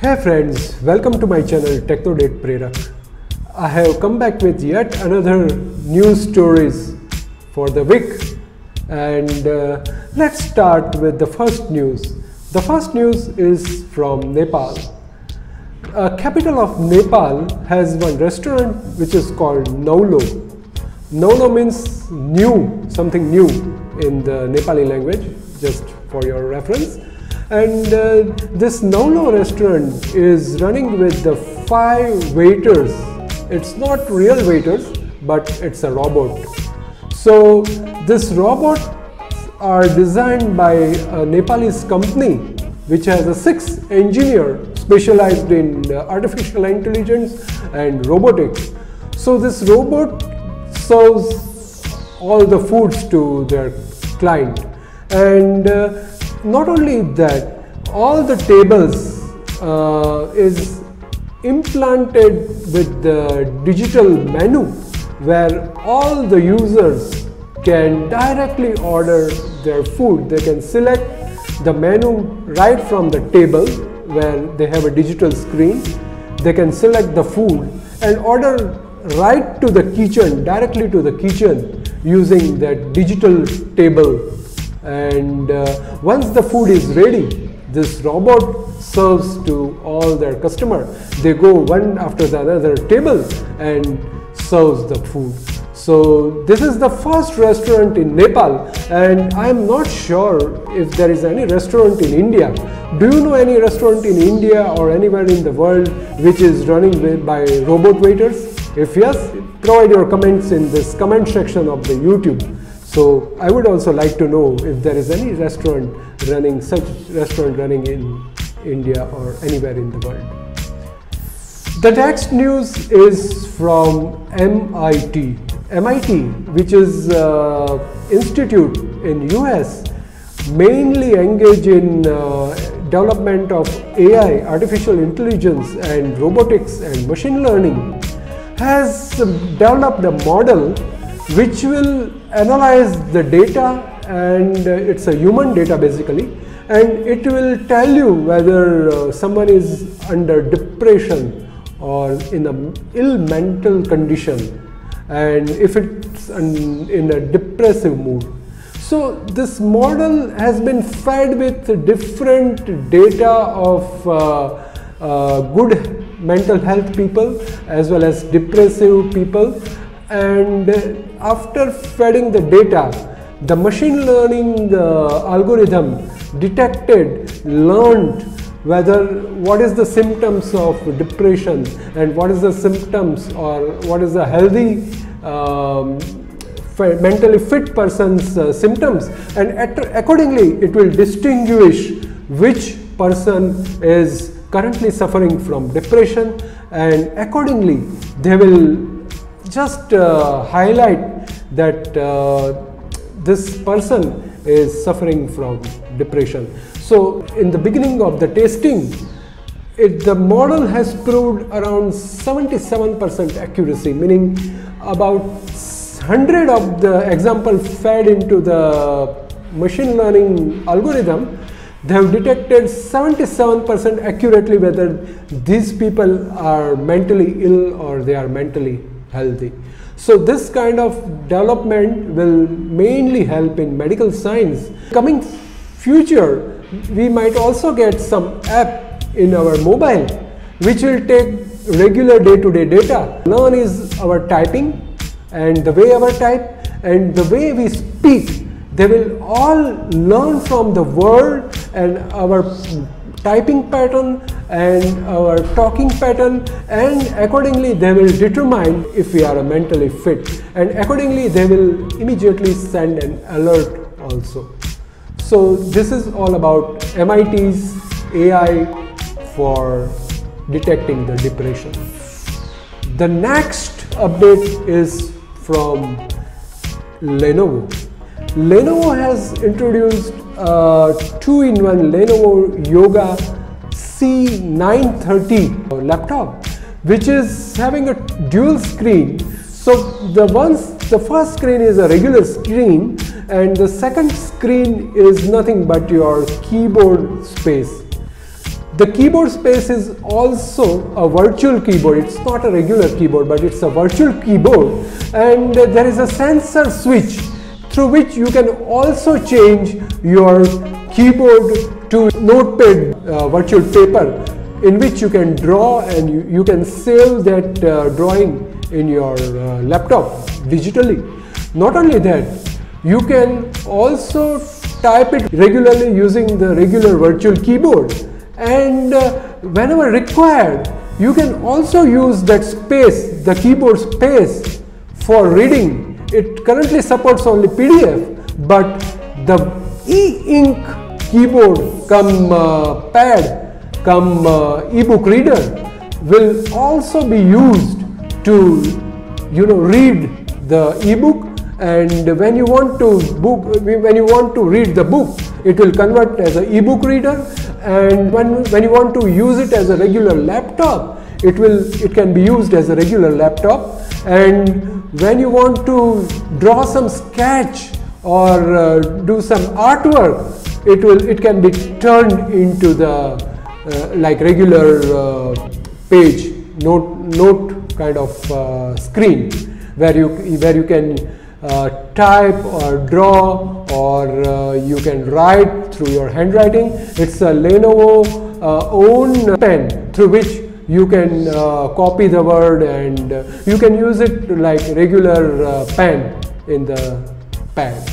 Hey friends, welcome to my channel Techno8Prerak. I have come back with yet another news stories for the week, and let's start with the first news. The first news is from Nepal. Capital of Nepal has one restaurant which is called Naulo. Naulo means new, something new in the Nepali language, just for your reference. And this Naulo restaurant is running with the 5 waiters. It's not real waiters, but it's a robot. So this robots are designed by a Nepalese company which has a 6 engineer specialized in artificial intelligence and robotics. So this robot serves all the foods to their client, and not only that, all the tables is implanted with the digital menu where all the users can directly order their food. They can select the menu right from the table where they have a digital screen. They can select the food and order right to the kitchen, directly to the kitchen using that digital table. And once the food is ready, this robot serves to all their customers. They go one after the another table and serves the food. So this is the first restaurant in Nepal, and I am not sure if there is any restaurant in India. Do you know any restaurant in India or anywhere in the world which is running by robot waiters? If yes, provide your comments in this comment section of the YouTube. So I would also like to know if there is any restaurant running, such restaurant running in India or anywhere in the world. The next news is from MIT. MIT, which is institute in US, mainly engage in development of AI, artificial intelligence and robotics and machine learning, has developed a model which will analyze the data, and it's a human data basically, and it will tell you whether someone is under depression or in a ill mental condition, and if it's in a depressive mood. So this model has been fed with different data of good mental health people as well as depressive people, and after feeding the data, the machine learning algorithm learned whether what is the symptoms of depression and what is the symptoms or what is the healthy mentally fit person's symptoms, and accordingly it will distinguish which person is currently suffering from depression, and accordingly they will just highlight that this person is suffering from depression. So in the beginning of the testing, the model has proved around 77% accuracy, meaning about 100 of the example fed into the machine learning algorithm. They have detected 77% accurately whether these people are mentally ill or they are mentally healthy. So this kind of development will mainly help in medical science. Coming future, we might also get some app in our mobile which will take regular day-to-day data. Learn is our typing and the way our type and the way we speak. They will all learn from the word and our typing pattern and our talking pattern, and accordingly they will determine if we are mentally fit, and accordingly they will immediately send an alert also. So this is all about MIT's AI for detecting the depression. The next update is from Lenovo. Lenovo has introduced a 2-in-1 Lenovo Yoga C930 laptop, which is having a dual screen. So the first screen is a regular screen and the second screen is nothing but your keyboard space. The keyboard space is also a virtual keyboard. It's not a regular keyboard, but it's a virtual keyboard, and there is a sensor switch through which you can also change your keyboard to notepad virtual paper, in which you can draw, and you can save that drawing in your laptop digitally. Not only that, you can also type it regularly using the regular virtual keyboard, and whenever required, you can also use that space, the keyboard space, for reading. It currently supports only PDF, but the e-ink keyboard come pad come ebook reader will also be used to read the ebook, and when you want to read the book, it will convert as an ebook reader, and when you want to use it as a regular laptop, it can be used as a regular laptop. And when you want to draw some sketch or do some artwork, it can be turned into the like regular page note kind of screen, where you can type or draw, or you can write through your handwriting. It's a Lenovo own pen through which you can copy the word, and you can use it like regular pen in the pad.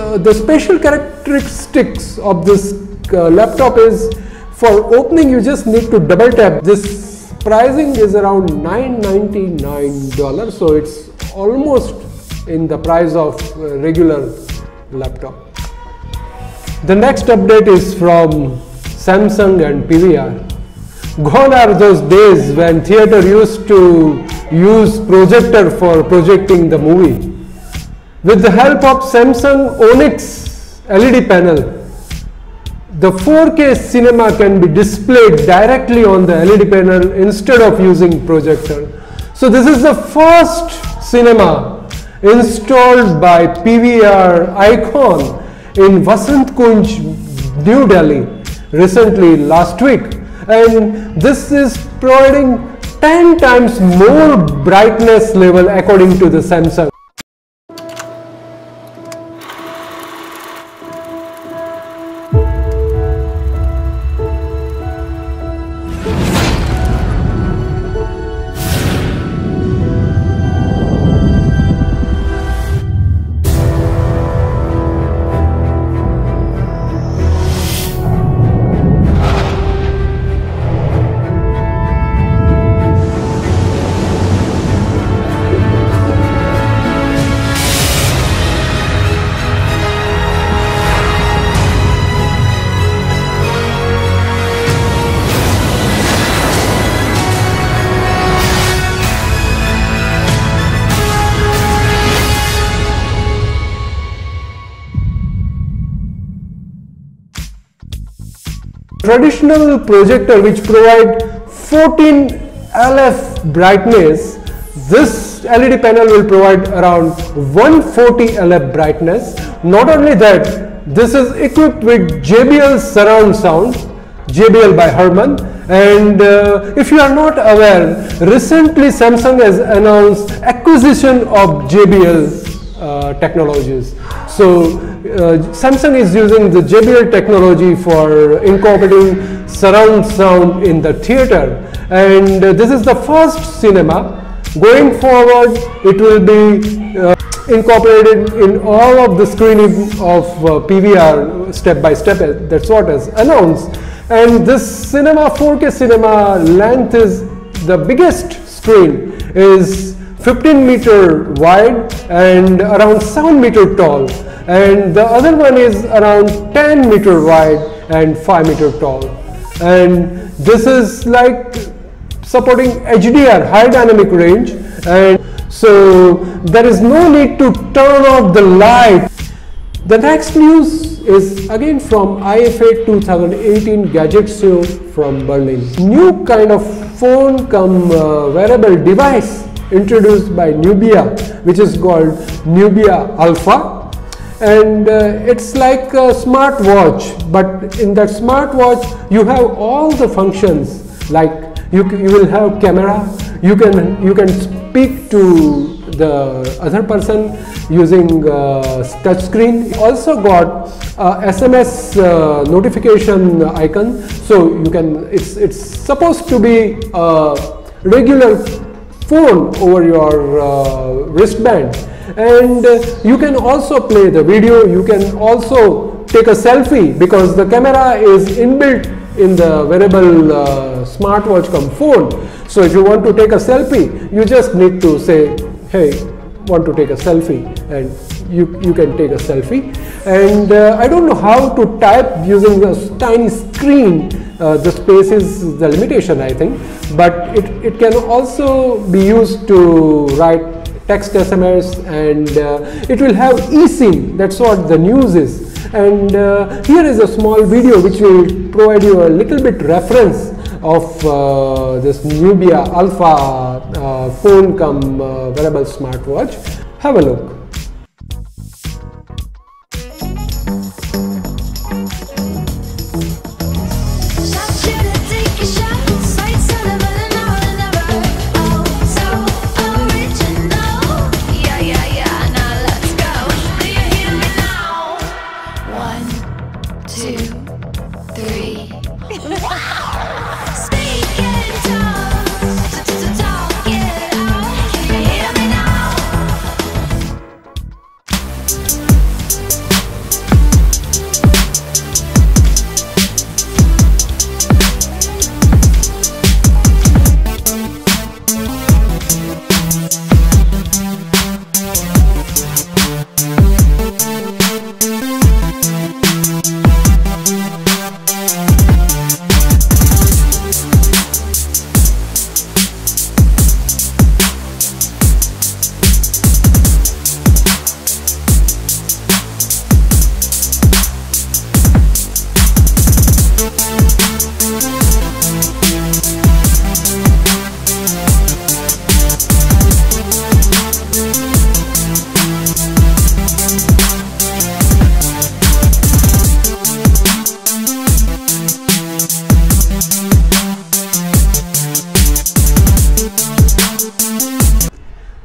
The special characteristics of this laptop is, for opening you just need to double tap. This pricing is around $999, so it's almost in the price of regular laptop. The next update is from Samsung and PVR. Gone are those days when theater used to use projector for projecting the movie. With the help of Samsung Onyx LED panel, the 4K cinema can be displayed directly on the LED panel instead of using projector. So this is the first cinema installed by PVR Icon in Vasant Kunj, New Delhi recently last week, and this is providing 10 times more brightness level according to the Samsung. traditional projector which provide 14 LF brightness, this LED panel will provide around 140 LF brightness. Not only that, this is equipped with JBL Surround Sound, JBL by Harman. And if you are not aware, recently Samsung has announced acquisition of JBL technologies. So Samsung is using the JBL technology for incorporating surround sound in the theater, and this is the first cinema. Going forward, it will be incorporated in all of the screening of PVR step by step. That's what is announced. And this cinema, 4K cinema length is the biggest screen is 15 meter wide and around 7 meter tall, and the other one is around 10 meter wide and 5 meter tall. And this is like supporting HDR, high dynamic range, and so there is no need to turn off the light. The next news is again from IFA 2018 gadget show from Berlin. New kind of phone come wearable device introduced by Nubia, which is called Nubia Alpha, and it's like a smartwatch, but in that smartwatch you have all the functions, like you will have camera, you can speak to the other person using touch screen. Also got SMS notification icon, so you can, it's supposed to be a regular phone over your wristband, and you can also play the video, you can also take a selfie because the camera is inbuilt in the wearable smartwatch come phone. So if you want to take a selfie, you just need to say, hey, want to take a selfie, and you can take a selfie. And I don't know how to type using a tiny screen. The space is the limitation, I think, but it can also be used to write text SMS, and it will have eSIM. That's what the news is. And here is a small video which will provide you a little bit reference of this Nubia Alpha phone come wearable smartwatch. Have a look.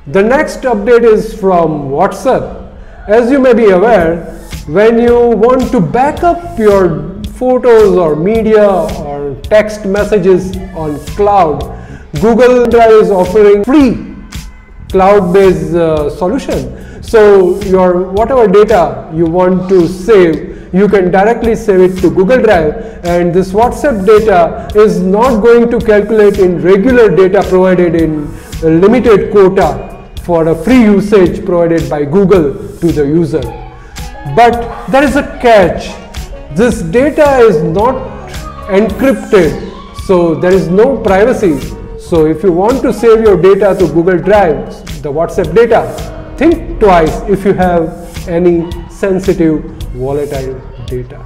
The next update is from WhatsApp. As you may be aware, when you want to back up your photos or media or text messages on cloud, Google Drive is offering free cloud-based solution. So your whatever data you want to save, you can directly save it to Google Drive, and this WhatsApp data is not going to calculate in regular data provided in limited quota for a free usage provided by Google to the user. But there is a catch. This data is not encrypted, so there is no privacy. So if you want to save your data to Google Drive, the WhatsApp data, think twice if you have any sensitive volatile data.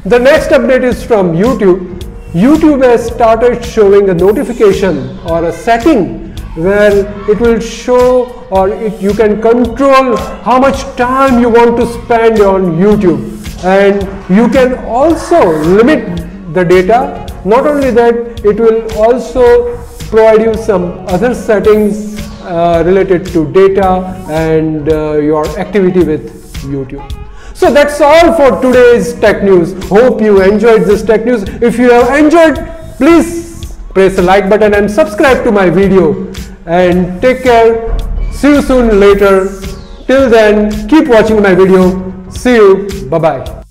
The next update is from YouTube. YouTube has started showing a notification or a setting where it will show, or you can control how much time you want to spend on YouTube, and you can also limit the data. Not only that, it will also provide you some other settings related to data and your activity with YouTube. So that's all for today's tech news. Hope you enjoyed this tech news. If you have enjoyed, please press the like button and subscribe to my video. And take care. See you soon later. Till then, keep watching my video. See you. Bye bye.